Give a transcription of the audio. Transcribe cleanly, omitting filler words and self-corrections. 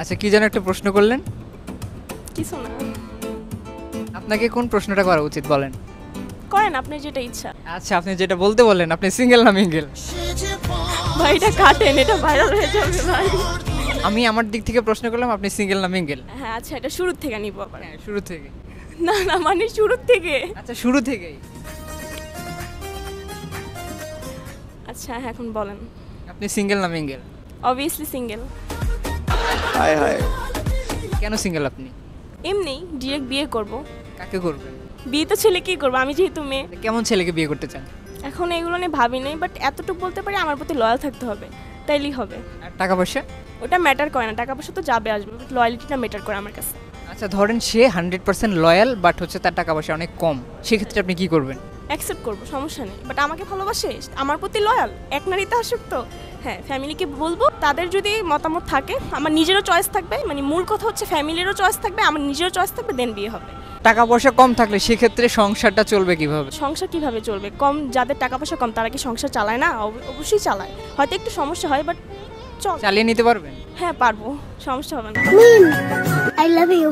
আচ্ছা কি যেন একটা প্রশ্ন করলেন? কিছু না। আপনাকে কোন প্রশ্নটা করা উচিত বলেন? করেন আপনার যেটা ইচ্ছা। আচ্ছা আপনি যেটা বলতে বললেন, আপনি সিঙ্গেল না মিঙ্গেল? ভাই এটা কাটেন, এটা ভাইরাল হয়ে যাবে ভাই। আমি আমার দিক থেকে প্রশ্ন করলাম, আপনি সিঙ্গেল না মিঙ্গেল? হ্যাঁ আচ্ছা, এটা শুরু থেকে নিব আবার। হ্যাঁ শুরু থেকে। না না, মানে শুরু থেকে। আচ্ছা শুরু থেকেই। আচ্ছা হ্যাঁ, এখন বলেন। আপনি সিঙ্গেল না মিঙ্গেল? Obviously single. হায় হায় কেন সিঙ্গেল আপনি? এমনি ডিরেক্ট বিয়ে করব। কাকে করবেন? বিয়ে তো ছেলেকেই করবো, আমি যেহেতু মেয়ে। কেমন ছেলেকে বিয়ে করতে চান? এখন এগুলো নিয়ে ভাবি নাই, বাট এতটুকু বলতে পারি আমার প্রতি লয়াল থাকতে হবে, তাইলেই হবে। আর টাকা পয়সা? ওটা ম্যাটার করে না, টাকা পয়সা তো যাবে আসবে, বাট লয়ালিটিটা ম্যাটার করে আমার কাছে। আচ্ছা ধরেন সে 100% লয়াল, বাট হচ্ছে তার টাকা পয়সা অনেক কম, সেক্ষেত্রে আপনি কি করবেন? অ্যাকসেপ্ট করবো, সমস্যা নেই, বাট আমাকে ভালোবাসে, আমার প্রতি লয়াল, এক নারীতে আসক্ত। হ্যাঁ, ফ্যামিলিকে বলবো, তাদের যদি মতামত থাকে, আমার নিজেরও চয়েস থাকবে, মানে মূল কথা হচ্ছে ফ্যামিলিরও চয়েস থাকবে, আমার নিজেরও চয়েস থাকবে, দেন বিয়ে হবে। টাকা পয়সা কম থাকলে সেক্ষেত্রে সংসারটা চলবে কিভাবে? সংসার কিভাবে চলবে? কম, যাদের টাকা পয়সা কম তারা কি সংসার চালায় না? অবশ্যই চালায়, হয়তো একটু সমস্যা হয়, বাট চল। চালিয়ে নিতে পারবেন? হ্যাঁ পারবো, সমস্যা হবে না। I love you.